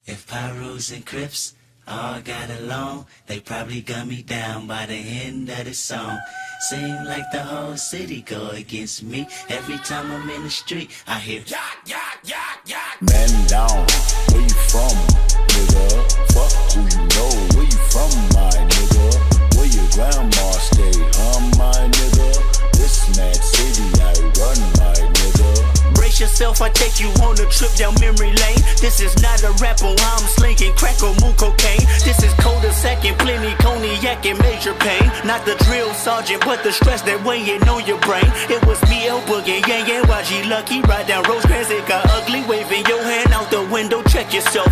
If Pyrus and Crips all got along, they probably gun me down by the end of the song. Seem like the whole city go against me. Every time I'm in the street, I hear yak, yak, yak, yak. Man down, where you from, nigga? Fuck who you know, where you from, my nigga? Where your grandma stay, my nigga? This mad city I run, my nigga. Brace yourself, I take you on a trip down memory lane. This is not a rapper, I'm slinging crack or moon cocaine. This is cul-de-sac and plenty cognac and major pain. Not the drill sergeant, but the stress that weighing on your brain. It was me, El Boogie, Yang Yang, YG Lucky. Ride down Rosecrans, it got ugly. Waving your hand out the window, check yourself.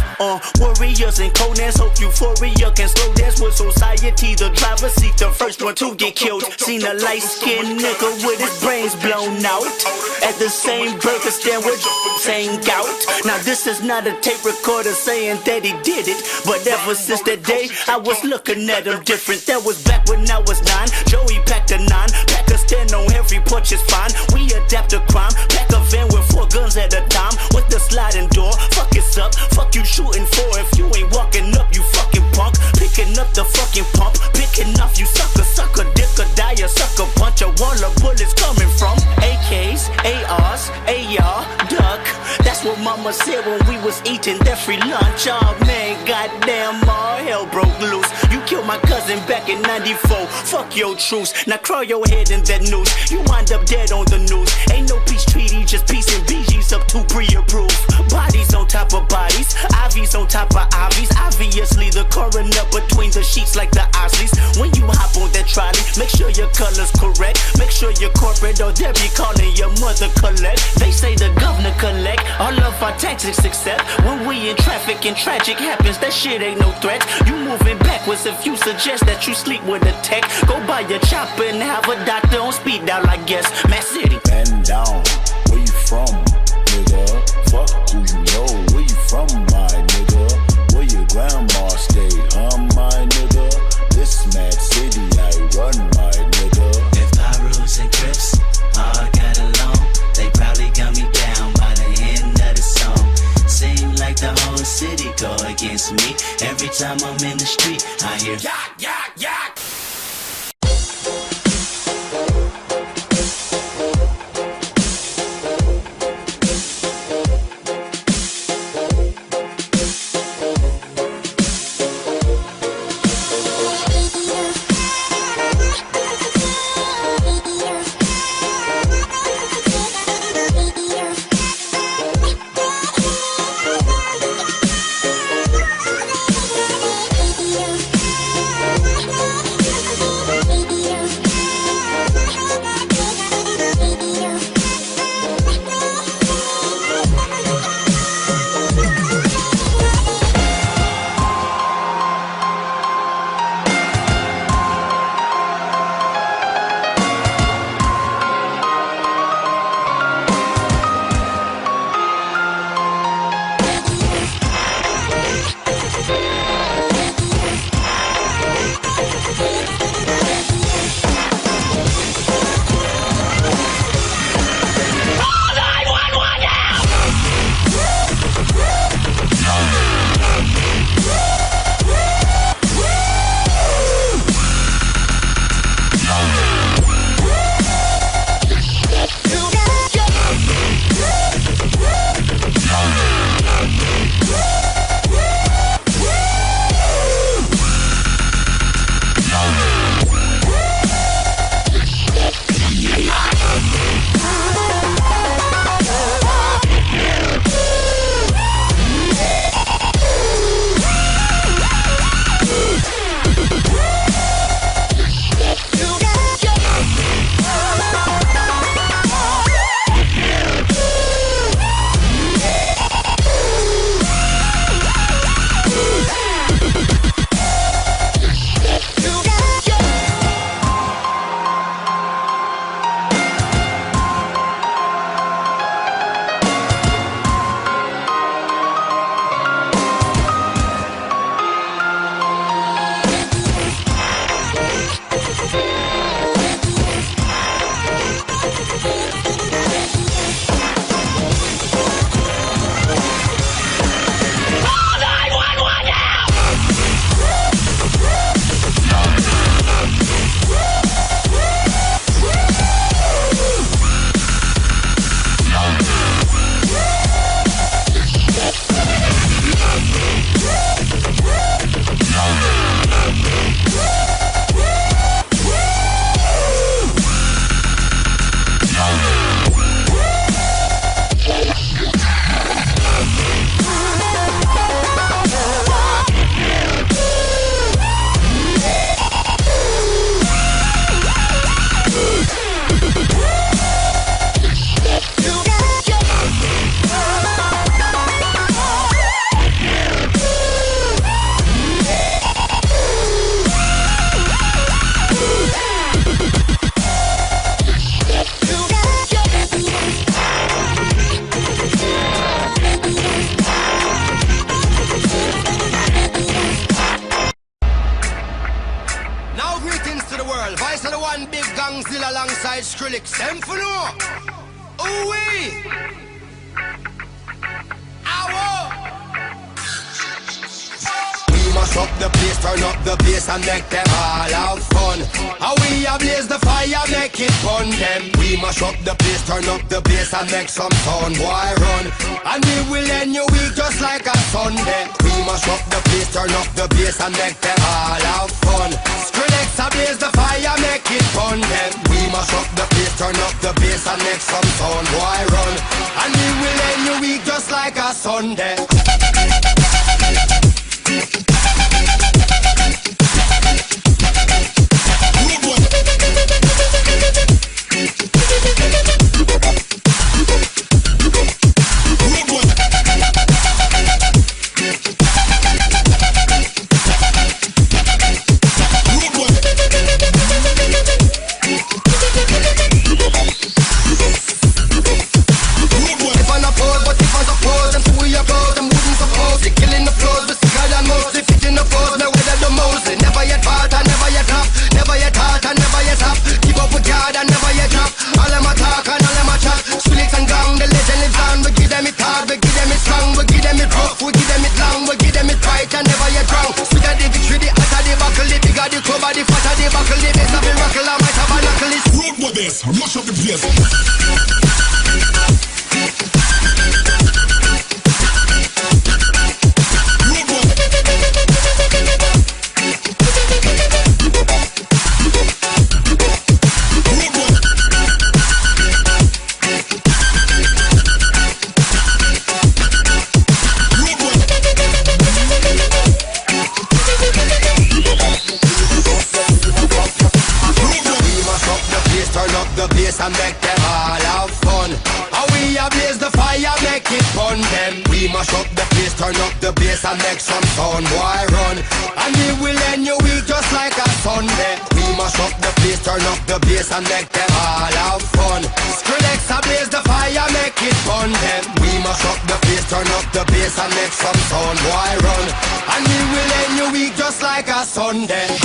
Warriors and Conans, hope euphoria can slow dance with society. The driver seat, the first one to get killed. Seen a light-skinned nigga with his brains blown out at the same burger stand with same gout. Now this is not a tape recorder saying that he did it, but ever since that day I was looking at him different. That was back when I was 9. Joey packed a 9, pack a stand on every porch is fine. We adapt to crime, pack a van with 4 guns at a time with the sliding door. Fuck it's up, fuck you shooting for. If you ain't walking up, you fucking punk. Picking up the fucking pump, picking off you sucker, sucker dick or die a sucker punch. A wall of bullets coming from AKs, ARs, AR, duck. That's what mama said when we was eating that free lunch. Oh man, goddamn, all hell broke loose. You killed my cousin back in 94. Fuck your truce. Now crawl your head in that noose. You wind up dead on the news. Ain't no peace treaty, just peace and BG's up to pre-approved. Bodies on top of bodies, IVs on top of IVs. Obviously the coroner between the sheets like the Osleys. When you hop on that trolley, make sure your color's correct. Make sure you're corporate or they'll be calling your mother collect. They say the governor collect all of our taxes except when we in traffic and tragic happens. That shit ain't no threat. You moving backwards if you suggest that you sleep with a tech. Go buy your chopper and have a doctor on speed dial, I guess. Mass City. Man down, where you from, nigga? Fuck who you know, where you from, my nigga? Where your grandma stay, my nigga? This mad city I run, my nigga. If Pyrus and Crips all got along, they probably gun me down by the end of the song. Seem like the whole city go against me. Every time I'm in the street, I hear yak, yak, yak. Skrillex, them for no. Ooh-wee. Mash up the place, turn up the bass and make them all have fun. How we ablaze the fire, make it fun them. We mash up the place, turn up the bass and make some sound, boy run. And we will end your week just like a Sunday. We mash up the place, turn up the bass and make them all have fun. Skrillex ablaze the fire, make it fun them. We mash up the place, turn up the bass and make some sound, boy run. And we will end your week just like a Sunday. Mash up the place. And make them all have fun. How we ablaze the fire, make it fun them. We mash up the place, turn up the bass and make some sound, boy run. And we will end your week just like a Sunday. We mash up the place, turn up the bass and make them all have fun. Skrillex ablaze the fire, make it fun them. We mash up the place, turn up the bass and make some sound, boy run. And we will end your week just like a Sunday.